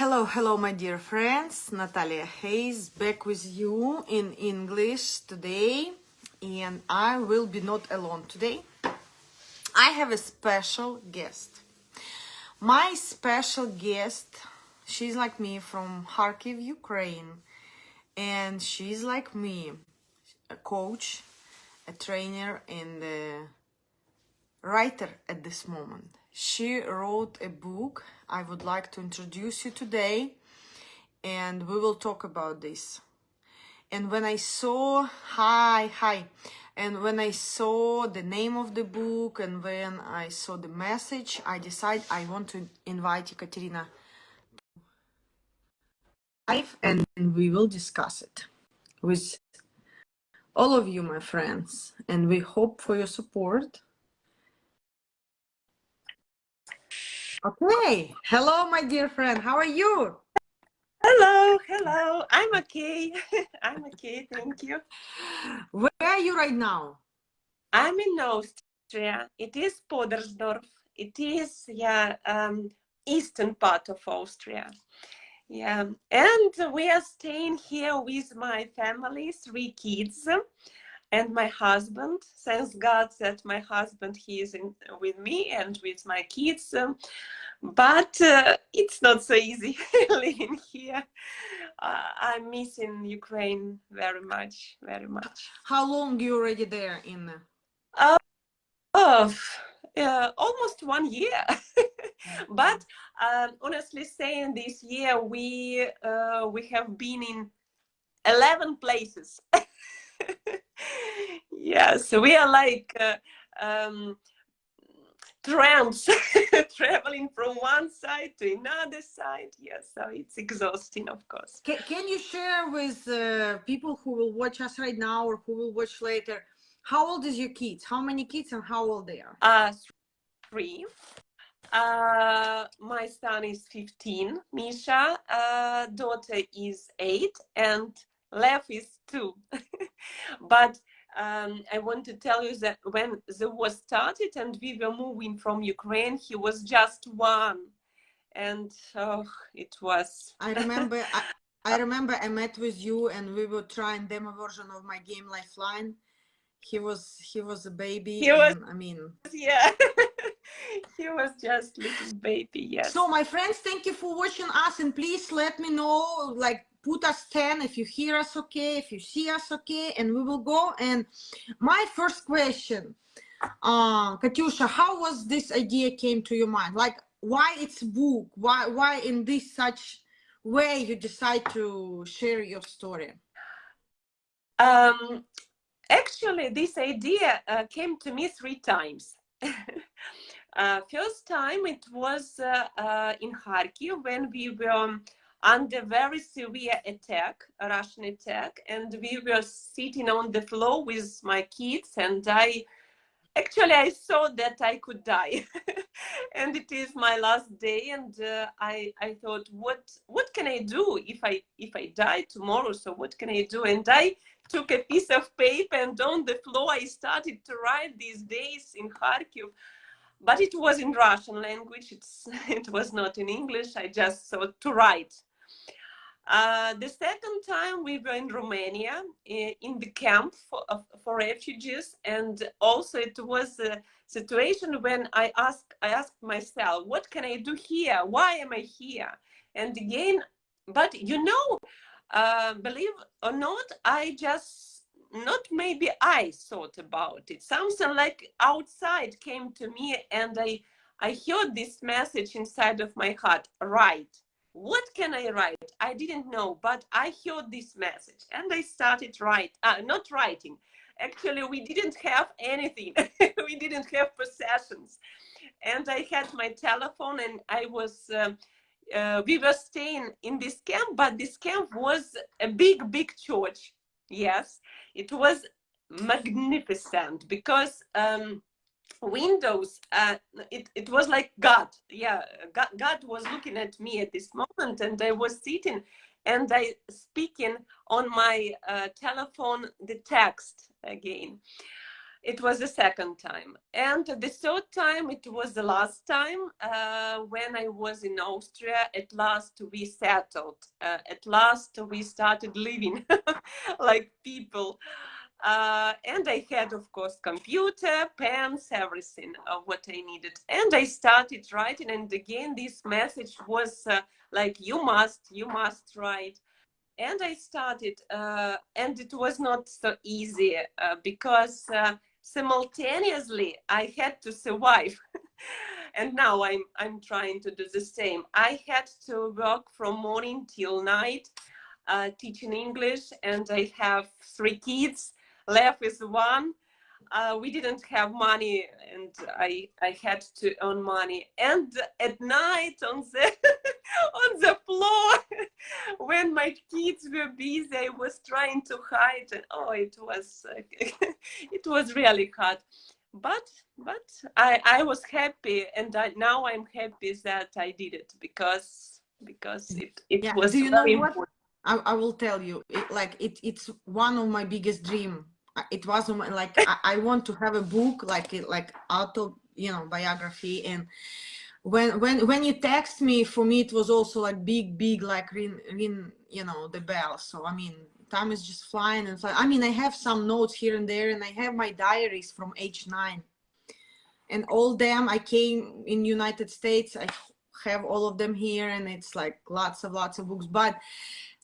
Hello, my dear friends. Natalia Hayes back with you in English today, and I will be not alone today. I have a special guest. My special guest, she's like me from Kharkiv, Ukraine, and she's like me, a coach, a trainer, and a writer at this moment. She wrote a book I would like to introduce you today, and we will talk about this. And when I saw, and when I saw the name of the book and when I saw the message, I decided I want to invite Ekaterina live, and we will discuss it with all of you, my friends, and we hope for your support. Okay, hello, my dear friend, how are you? Hello. I'm okay. I'm okay, thank you. Where are you right now? I'm in Austria. It is Podersdorf. It is, eastern part of Austria. Yeah, and we are staying here with my family, 3 kids, and my husband. Thanks God that my husband, he is with me and with my kids. But it's not so easy living here. I'm missing Ukraine very much. How long you already there in? Almost 1 year. But honestly saying, this year we have been in 11 places. Yes, we are like tramps traveling from one side to another side. Yes, so it's exhausting, of course. Can you share with people who will watch us right now or who will watch later, how old is your kids? How many kids and how old they are? 3. My son is 15, Misha. Daughter is 8, and Lev is 2. But I want to tell you that when the war started and we were moving from Ukraine, he was just 1, and it was. I remember. I remember I met with you and we were trying demo version of my game Lifeline. He was a baby, and I mean. Yeah. He was just little baby. Yes. So my friends, thank you for watching us, and please let me know, like, put us 10 if you hear us okay, if you see us okay, and we will go. And my first question, Katyusha, how was this idea came to your mind? Like, why it's a book? Why in this such way you decide to share your story? Actually, this idea came to me 3 times. First time it was in Kharkiv, when we were under very severe attack, a Russian attack, and we were sitting on the floor with my kids, and I thought that I could die. And it is my last day, and I thought, what can I do if I die tomorrow? So what can I do? And I took a piece of paper, and on the floor I started to write these days in Kharkiv. But it was in Russian language. It was not in English. I just thought to write. The second time we were in Romania, in the camp for refugees, and also it was a situation when I asked myself, what can I do here? Why am I here? And again, but believe or not, not maybe I thought about it. Something like outside came to me, and I heard this message inside of my heart, write. What can I write? I didn't know, but I heard this message and I started not writing. Actually, we didn't have anything. We didn't have possessions. And I had my telephone, and we were staying in this camp, but this camp was a big church. Yes, it was magnificent because windows, it was like God. God was looking at me at this moment, and I was sitting and I speaking on my telephone the text again. It was the second time. And the third time, it was the last time when I was in Austria. At last, we settled. At last, we started living like people. And I had, of course, computer, pens, everything what I needed. And I started writing. And again, this message was like, you must write. And I started, and it was not so easy because simultaneously I had to survive. And now I'm trying to do the same. I had to work from morning till night, teaching English, and I have 3 kids. Left is 1. We didn't have money, and I had to earn money. And at night on the on the floor, when my kids were busy, I was trying to hide, and oh, it was it was really hard. But I was happy, and now I'm happy that I did it because it Yeah. was Do you know very what? important. I will tell you, it's one of my biggest dream. It was like I want to have a book like auto, biography. And when you text me, for me it was also like big like ring, the bell. So I mean, time is just flying and flying. I mean, I have some notes here and there, and I have my diaries from age 9, and all them I came in United States. I have all of them here, and it's like lots of books. But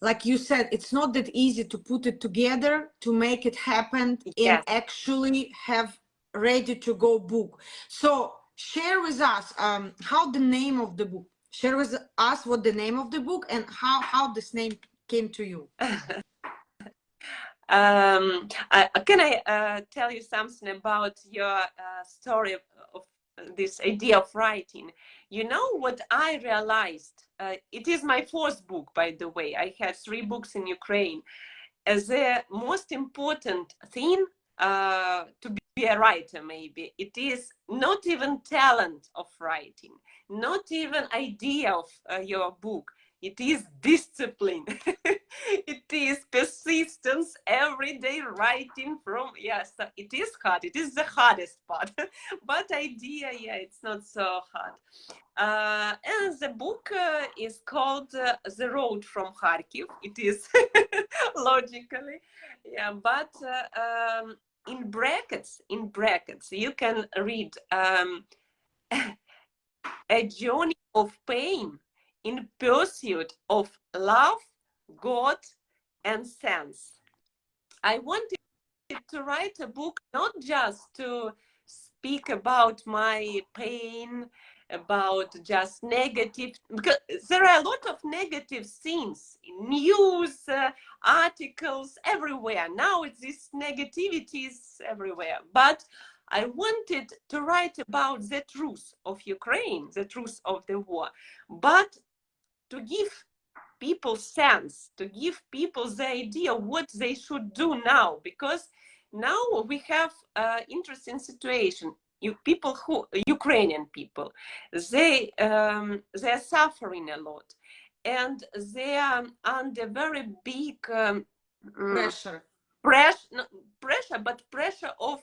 like you said, it's not that easy to put it together, to make it happen, and Yes. actually have ready to go book. So share with us how the name of the book. Share with us what the name of the book and how this name came to you. Can I tell you something about your story of this idea of writing? You know what I realized? It is my 4th book, by the way. I had 3 books in Ukraine. As the most important thing to be a writer, maybe it is not even talent of writing, not even idea of your book. It is discipline. It is persistence, everyday writing from, yes, it is hard. It is the hardest part. But idea, yeah, it's not so hard. And the book is called The Road from Kharkiv. It is logically, yeah, but in brackets, you can read a journey of pain in pursuit of love, God, and sense. I wanted to write a book not just to speak about my pain, about just negative, because there are a lot of negative things in news, articles everywhere. Now it's this negativity is everywhere. But I wanted to write about the truth of Ukraine, the truth of the war, but to give people sense, to give people the idea what they should do now, because now we have interesting situation. Ukrainian people, they're suffering a lot, and they are under very big Pressure. Pressure, but pressure of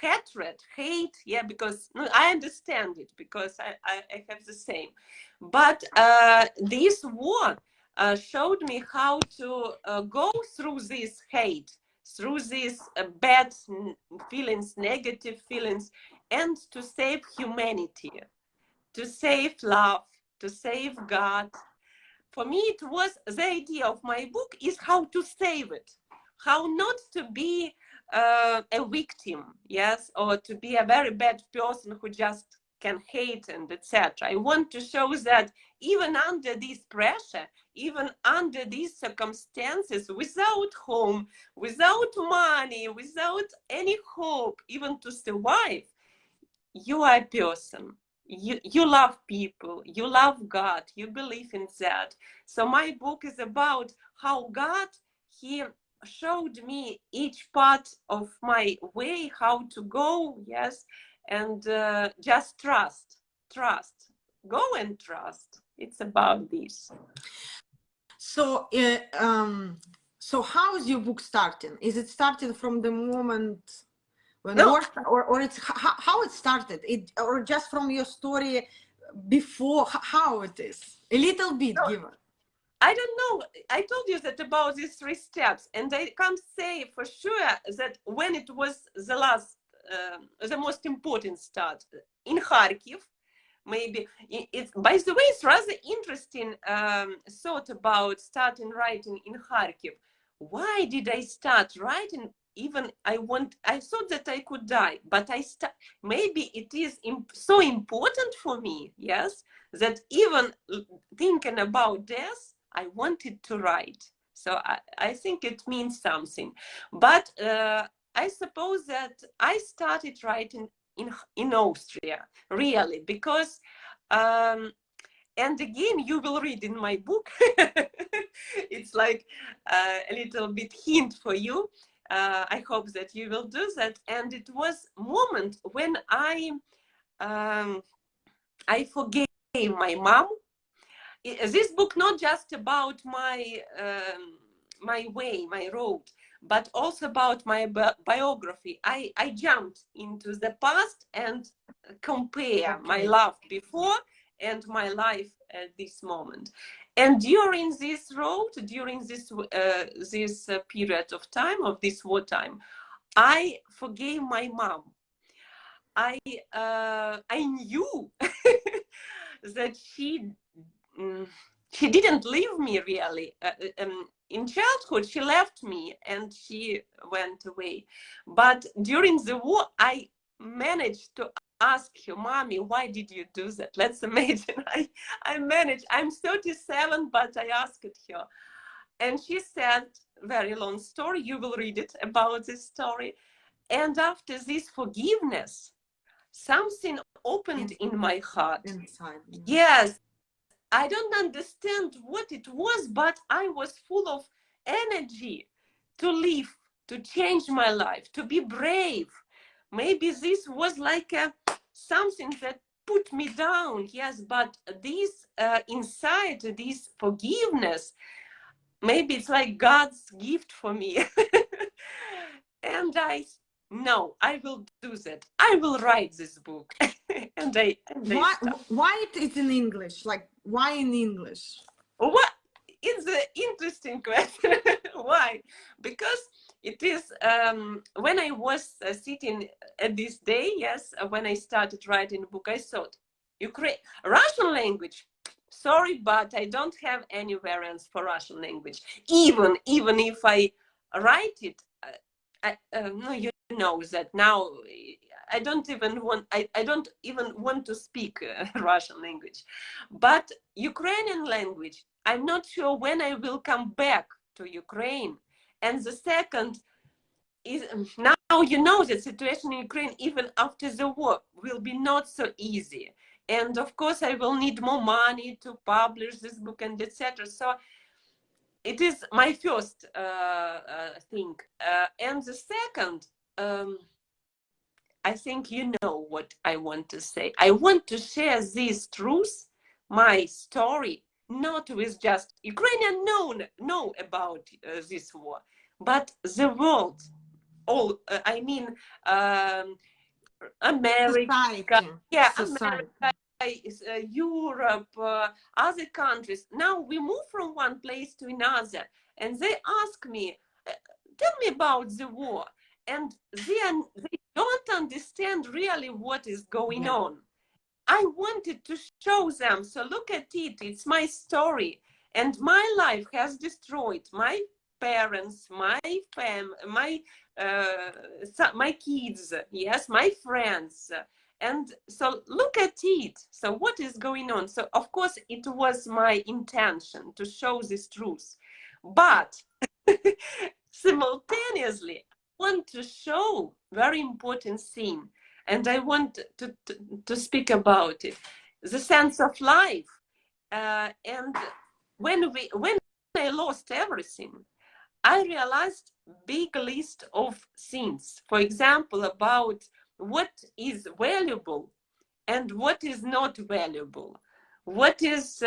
hatred, hate, yeah, because no, I understand it because I have the same. But this war showed me how to go through this hate, through these bad feelings, negative feelings, and to save humanity, to save love, to save God. For me, it was the idea of my book is how to save it, how not to be a victim, yes, or to be a very bad person who just can hate and etc. I want to show that even under this pressure, even under these circumstances, without home, without money, without any hope, even to survive, you are a person. You love people, you love God, you believe in that. So my book is about how God, he showed me each part of my way, how to go, yes, and just go and trust. It's about this. So so how is your book starting? Is it starting from the moment When No, war, or it's how it started, it, or just from your story before, how it is? A little bit, no, give us. I don't know. I told you that about these 3 steps, and I can't say for sure that when it was the last, the most important start in Kharkiv. Maybe it's, by the way, it's rather interesting thought about starting writing in Kharkiv. Why did I start writing? Even I thought that I could die, but maybe it is so important for me, yes, that even thinking about death, I wanted to write. So I think it means something. But I suppose that I started writing in Austria, really, because and again, you will read in my book. It's like a little bit hint for you. I hope that you will do that. And it was a moment when forgave my mom. This book not just about my way, my road, but also about my biography. I jumped into the past and compare my love before and my life at this moment. And during this road, during this period of time, of this wartime, I forgave my mom. I knew that she didn't leave me really. In childhood, she left me and she went away. But during the war, I managed to ask her, "Mommy, why did you do that?" Let's imagine I managed. I'm 37, but I asked her. And she said, very long story, you will read it about this story. And after this forgiveness, something opened in my heart. Inside. Yes, I don't understand what it was, but I was full of energy to live, to change my life, to be brave. Maybe this was like something that put me down, yes, but this inside, this forgiveness, maybe it's like God's gift for me. And no, I will do that. I will write this book. and Why it is in English? Like, why in English? What? It's an interesting question. Why? Because it is when I was sitting at this day, yes, when I started writing the book, I thought, Russian language. Sorry, but I don't have any variants for Russian language. Even if I write it, no, you know that now I don't even want to speak Russian language, but Ukrainian language, I'm not sure when I will come back to Ukraine. And the second is now you know the situation in Ukraine, even after the war, will be not so easy. And of course, I will need more money to publish this book and etc. So it is my first thing. And the second, I think you know what I want to say. I want to share this truth, my story, not with just Ukrainian know about this war, but the world. All I mean, America, Society. yeah, Society. America, Europe, other countries. Now we move from one place to another, and they ask me, "Tell me about the war," and they don't understand really what is going on. I wanted to show them. So look at it. It's my story, and my life has destroyed my parents, my my kids, yes, my friends. And so look at it. So what is going on? So of course it was my intention to show this truth, but simultaneously I want to show very important thing, and I want to speak about it, the sense of life. And when I lost everything, I realized big list of things, for example, about what is valuable and what is not valuable, what is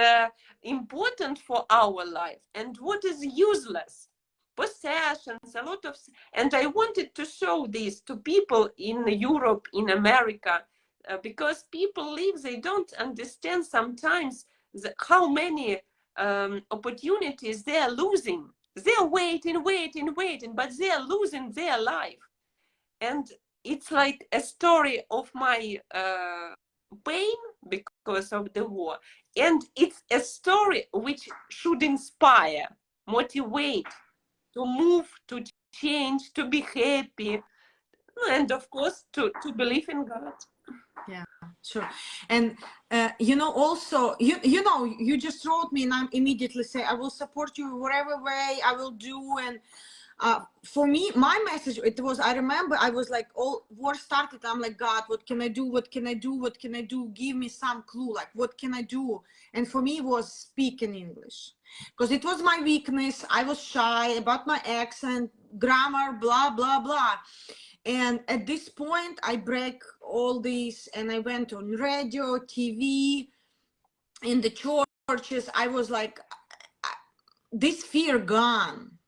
important for our life and what is useless. possessions, a lot of, and I wanted to show this to people in Europe, in America, because people live, they don't understand sometimes how many opportunities they are losing. They're waiting, but they are losing their life. And it's like a story of my pain because of the war. And it's a story which should inspire, motivate, to move, to change, to be happy, and of course to believe in God. Yeah, sure. And also you just wrote me, and I'm immediately say I will support you whatever way I will do. And for me, my message, it was, I remember I was like, all war started, I'm like, God, what can I do, what can I do, what can I do, give me some clue, like what can I do? And for me it was speaking English, because it was my weakness. I was shy about my accent, grammar, blah blah blah. And at this point I break all this, and I went on radio, TV, in the churches. I was like, this fear gone.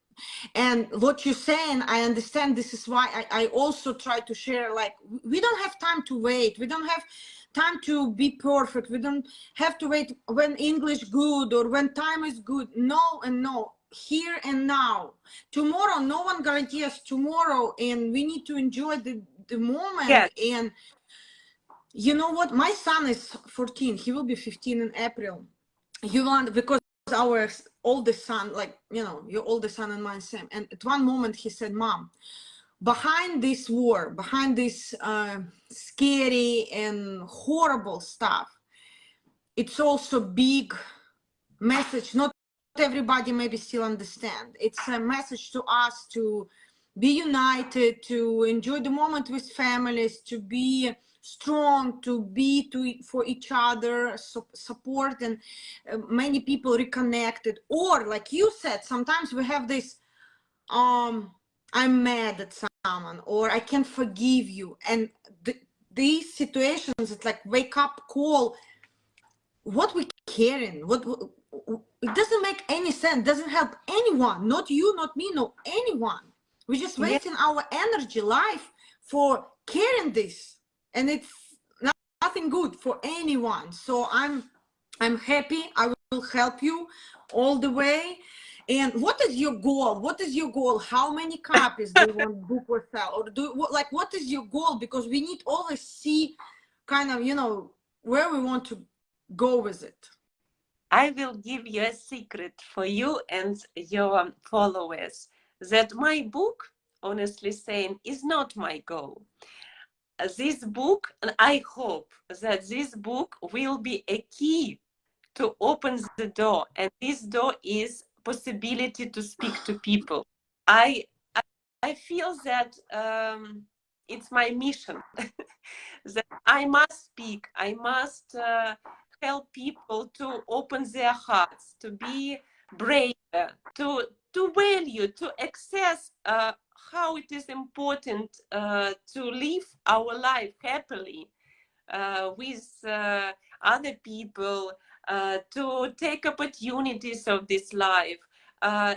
And what you're saying, I understand. This is why I also try to share, like, we don't have time to wait. We don't have time to be perfect. We don't have to wait when English good or when time is good. No and no, here and now. Tomorrow, no one guarantees tomorrow, and we need to enjoy the moment. Yes. And you know what? My son is 14. He will be 15 in April. You want, because our oldest son, like, your oldest son and mine same. And at one moment he said, Mom, behind this war, behind this scary and horrible stuff, it's also big message. Not everybody maybe still understand. It's a message to us to be united, to enjoy the moment with families, to be strong, to be for each other, support, and many people reconnected. Or like you said, sometimes we have this, I'm mad at someone, or I can't forgive you. And these situations, it's like wake up call. What we caring? What it doesn't make any sense. Doesn't help anyone. Not you, not me, no anyone. We're just wasting our energy, life, for caring this, and it's nothing good for anyone. So I'm happy. I will help you all the way. And what is your goal? What is your goal? How many copies do you want book or sell? Or what is your goal? Because we need always see kind of, where we want to go with it. I will give you a secret for you and your followers, that my book, honestly saying, is not my goal. This book, and I hope that this book will be a key to open the door, and this door is possibility to speak to people. I feel that it's my mission that I must speak. I must help people to open their hearts, to be braver, to value, to access how it is important to live our life happily with other people, to take opportunities of this life.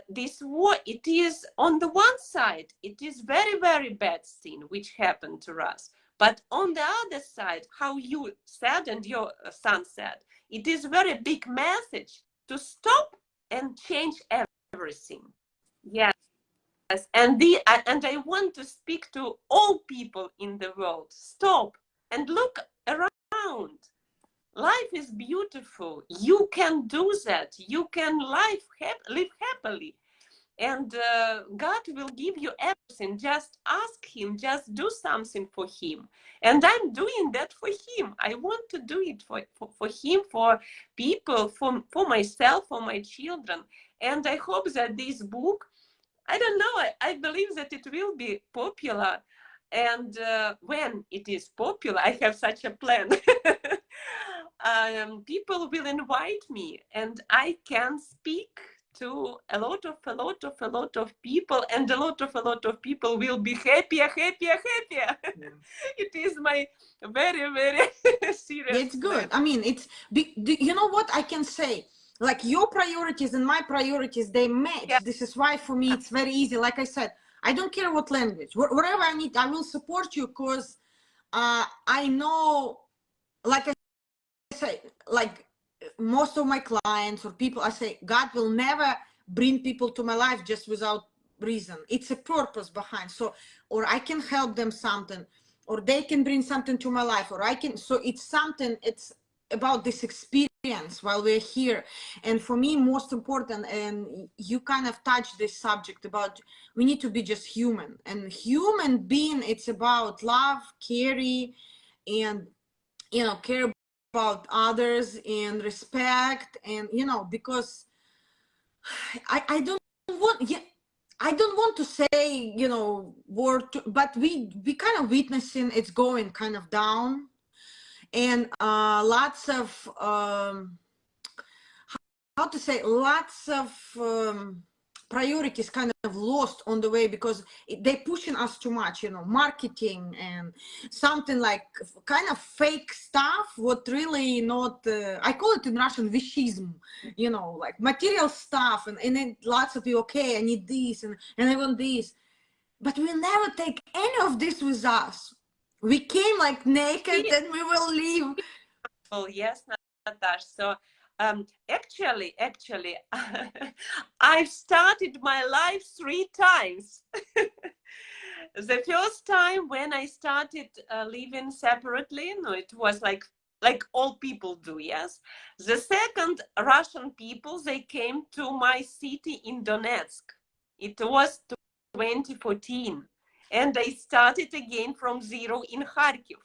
This war, it is on the one side, it is very, very bad thing which happened to us. But on the other side, how you said and your son said, it is very big message to stop and change everything. Yes. And I want to speak to all people in the world. Stop and look around. Life is beautiful. You can do that. You can live happily. And God will give you everything. Just ask him, just do something for him. And I'm doing that for him. I want to do it for him, for people, for myself, for my children. And I hope that this book, I don't know, I believe that it will be popular. And when it is popular, I have such a plan. People will invite me, and I can speak to a lot of people, and a lot of people will be happier. Yeah. It is my very, very serious It's good. plan. I mean, you know what I can say? like your priorities and my priorities, they match. Yeah. This is why for me it's very easy. Like I said, I don't care what language, wherever I need, I will support you, because I know, like I say, like most of my clients or people, I say God will never bring people to my life just without reason. It's a purpose behind. So, or I can help them something, or they can bring something to my life, or I can, so it's something, it's about this experience while we're here. And for me, most important, and you kind of touched this subject about, we need to be just human, and human being, it's about love, carry, and care about others, and respect, and because I don't want, yeah, I don't want to say, word but we kind of witnessing it's going kind of down, and lots of how to say, lots of priorities kind of lost on the way, because they pushing us too much, marketing and something like kind of fake stuff, what really not, I call it in Russian vishism, like material stuff, and then lots of people, okay, I need this, and I want this, but we never take any of this with us. We came like naked, and we will leave. Well, yes, Natasha. So actually, I've started my life 3 times. The first time when I started living separately, no, it was like all people do, yes. The second, Russian people, they came to my city in Donetsk. It was 2014, and I started again from zero in Kharkiv.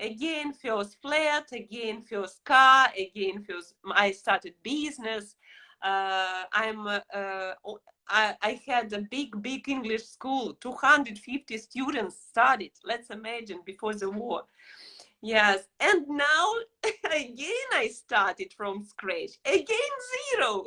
Again, first flat, again, first car, again, first, I started business. I had a big English school, 250 students studied. Let's imagine, before the war. Yes, and now again I started from scratch, again zero.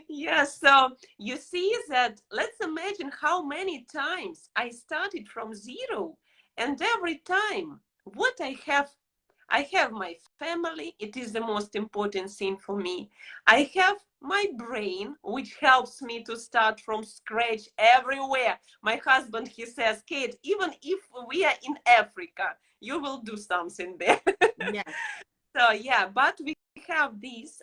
Yes, so you see that, let's imagine how many times I started from zero, and every time what I have my family, it is the most important thing for me. I have my brain, which helps me to start from scratch everywhere. My husband, he says, Kate, even if we are in Africa, you will do something there. Yes. So yeah, but we have these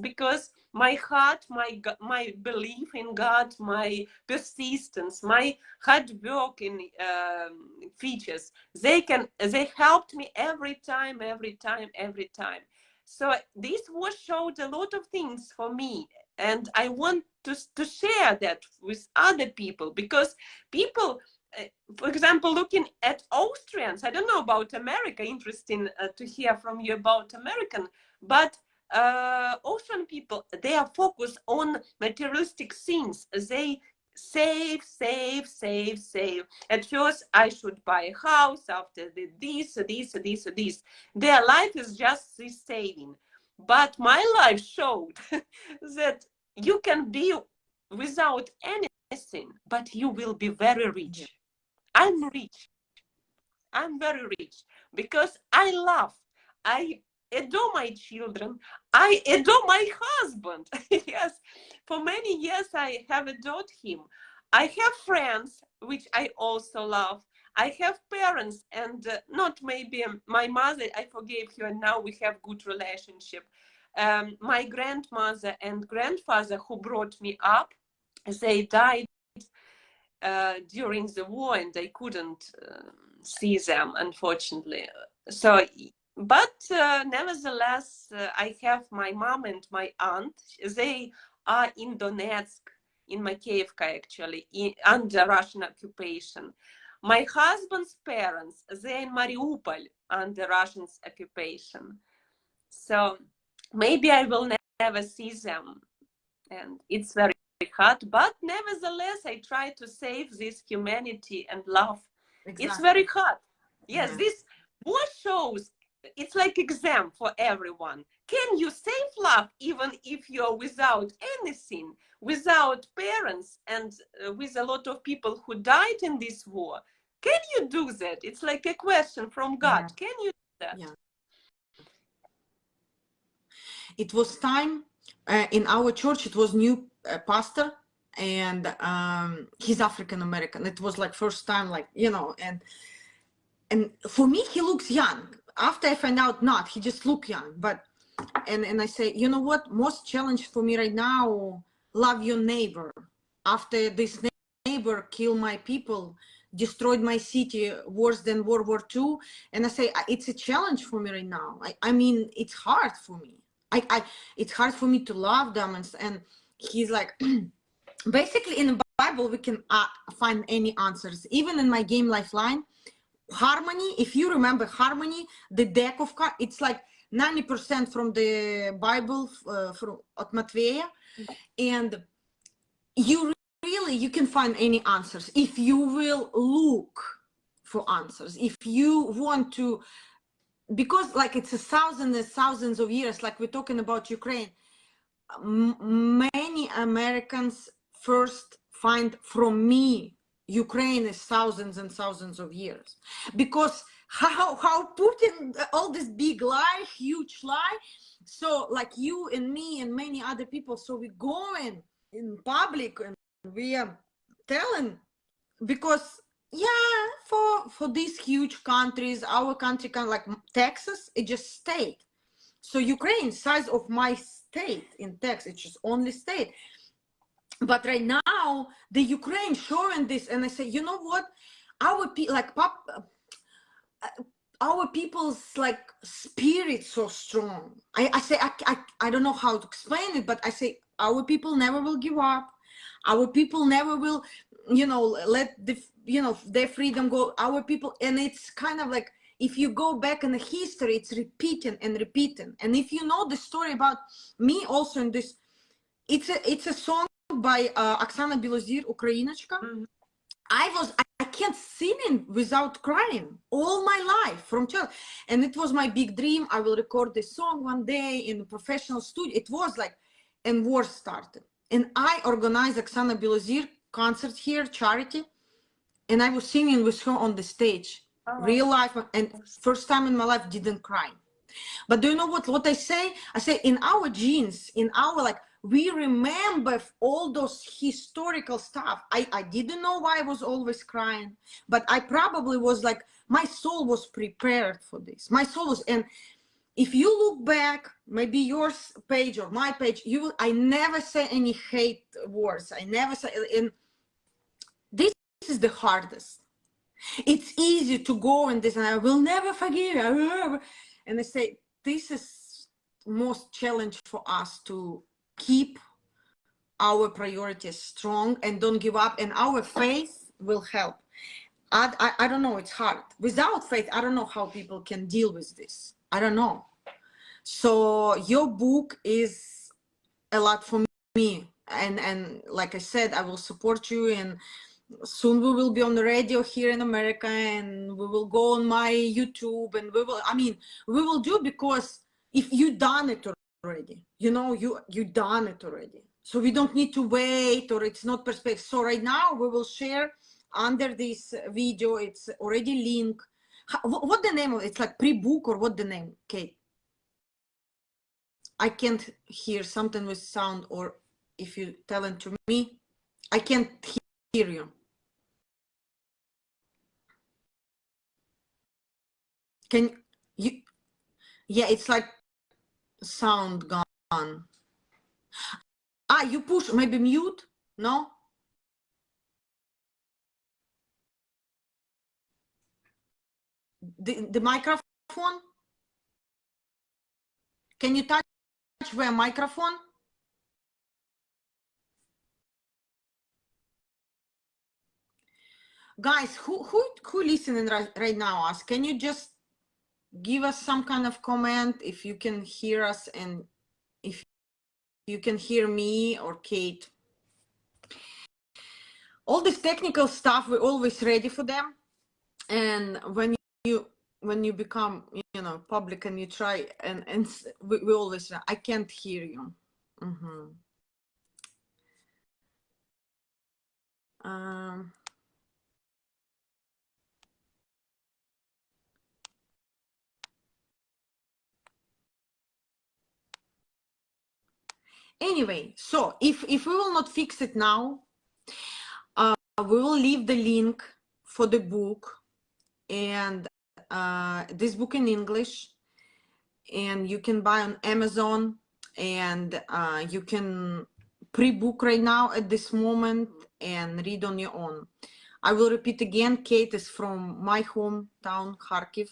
because my heart, my belief in God, my persistence, my hard work in features, they helped me every time. So this was showed a lot of things for me, and I want to share that with other people, because people, for example, looking at Austrians, I don't know about America, interesting to hear from you about American, but Austrian people, they are focused on materialistic things. They save. At first, I should buy a house, after this. Their life is just this saving. But my life showed that you can be without anything, but you will be very rich. Yeah. I'm rich. I'm very rich because I love, I adore my children, I adore my husband. Yes, for many years I have adored him. I have friends, which I also love. I have parents, and not maybe my mother, I forgave her, and now we have good relationship. My grandmother and grandfather who brought me up, they died during the war, and I couldn't see them, unfortunately. So, but nevertheless, I have my mom and my aunt. They are in Donetsk, in Makeyevka, actually, under Russian occupation. My husband's parents, they're in Mariupol, under Russian occupation. So maybe I will never see them, and it's very hard, but nevertheless I try to save this humanity and love. Exactly. It's very hard. Yes, Yeah. this war shows, it's like exam for everyone. Can you save love even if you're without anything, without parents, and with a lot of people who died in this war? Can you do that? It's like a question from God. Yeah. Can you do that? Yeah. it was time in our church. It was new pastor, and he's African American. It was like first time, like, you know, and for me he looks young. After I find out not, he just look young. But and I say, you know what, most challenge for me right now, love your neighbor. After this neighbor killed my people, destroyed my city worse than World War II, and I say it's a challenge for me right now. I mean, it's hard for me. It's hard for me to love them, and he's like, basically in the Bible we can find any answers. Even in my game Lifeline, harmony, if you remember harmony, the deck of cards, it's like 90% from the Bible, from Matveya, and you can find any answers if you will look for answers. If you want to, because like it's thousands and thousands of years, like we're talking about Ukraine, many Americans first find from me Ukraine is thousands and thousands of years, because how Putin, all this big lie, huge lie. So like you and me and many other people, so we going in public and we are telling, because yeah, for these huge countries, our country kind of like Texas, it just state. So Ukraine, size of my state in Texas, it's just only state. But right now, the Ukraine showing this, and I say, you know what? Our our people's like spirit so strong. I say I don't know how to explain it, but I say our people never will give up. Our people never will, you know, let their freedom go. Our people, and it's kind of like, if you go back in the history, it's repeating and repeating. And if you know the story about me also in this, it's a song by Oksana Bilozir, Ukrainочка. I can't sing without crying all my life from child. And it was my big dream. I will record this song one day in a professional studio. It was like, and war started. And I organized Oksana Bilozir concert here, charity. And I was singing with her on the stage, real life. And first time in my life, didn't cry. But do you know what I say? I say in our genes, in our, like, we remember all those historical stuff. I didn't know why I was always crying, but I probably was like, my soul was prepared for this. My soul was, and if you look back, maybe your page or my page, you will, I never say any hate words. I never say, and this is the hardest. It's easy to go in this, and I will never forgive you. And I say, this is most challenge for us to keep our priorities strong and don't give up, and our faith will help. I don't know, it's hard. Without faith, I don't know how people can deal with this. I don't know. So your book is a lot for me. And like I said, I will support you, and soon we will be on the radio here in America, and we will go on my YouTube, and we will, I mean, we will do, because if you done it already, you know, you done it already. So we don't need to wait, or it's not perspective. So right now we will share under this video, it's already link. What the name of it? It's like pre-book, or what the name, Kate? I can't hear something with sound, or if you tell it to me, I can't hear you. Can you, yeah, it's like sound gone. You push, maybe mute, no? The microphone? Can you touch the microphone? Guys, who listening right now? Us, can you just give us some kind of comment if you can hear us, and if you can hear me or Kate? All this technical stuff, we're always ready for them. And when you become, you know, public, and you try, and we always, I can't hear you. Anyway, so if we will not fix it now, we will leave the link for the book and this book in English, and you can buy on Amazon, and you can pre-book right now at this moment and read on your own. I will repeat again, Kate is from my hometown, Kharkiv.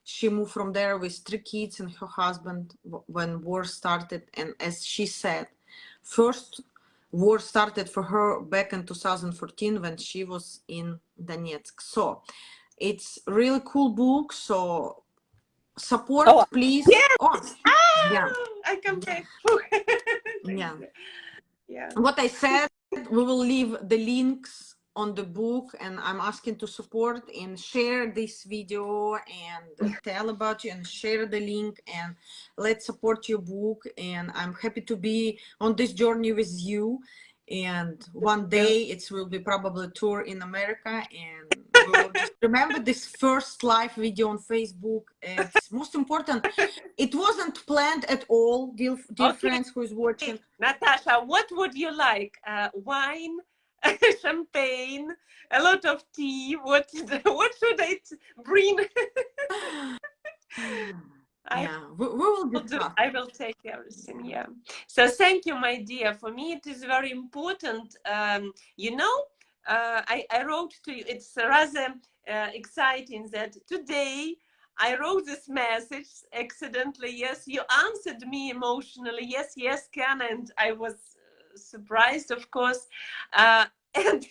She moved from there with 3 kids and her husband when war started. And as she said, first war started for her back in 2014 when she was in Donetsk. So it's really cool book. So support, Oh, please. yes! Oh, yeah, I can pay. Thank yeah. you. Yeah. What I said, we will leave the links on the book, and I'm asking to support and share this video and tell about you and share the link, and let's support your book. And I'm happy to be on this journey with you. And one day it will be probably a tour in America, and we will just remember this first live video on Facebook. It's most important. It wasn't planned at all, dear Okay, friends who is watching. Natasha, what would you like? Wine, champagne, a lot of tea. What should I bring? Yeah, we will will do. discuss. I will take everything. Yeah. So thank you, my dear. For me, it is very important. You know, I wrote to you. It's rather exciting that today I wrote this message accidentally. Yes, you answered me emotionally. Yes, yes, Ken, and I was surprised, of course. And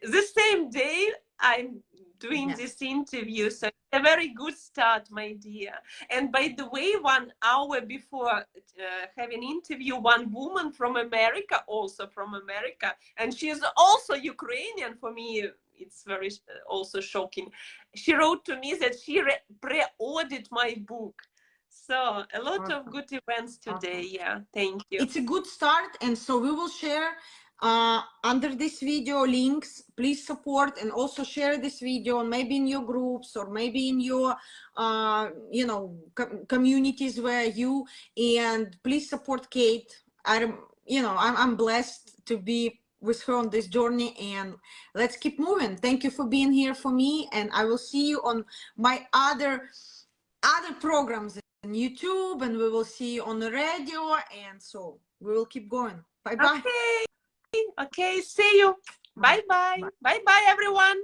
the same day I'm doing Yes. this interview, so it's a very good start, my dear. And by the way, 1 hour before having interview, one woman from America, also from America, and she is also Ukrainian. For me, it's very also shocking. She wrote to me that she pre-ordered my book. So a lot of good events today. Awesome. Yeah, thank you. It's a good start, and so we will share under this video links. Please support and also share this video, maybe in your groups or maybe in your you know, communities where you, and please support Kate. I'm blessed to be with her on this journey, and let's keep moving. Thank you for being here for me, and I will see you on my other programs on YouTube, and we will see you on the radio, and so we will keep going. Bye bye. Okay, see you. Bye bye. Bye bye, everyone.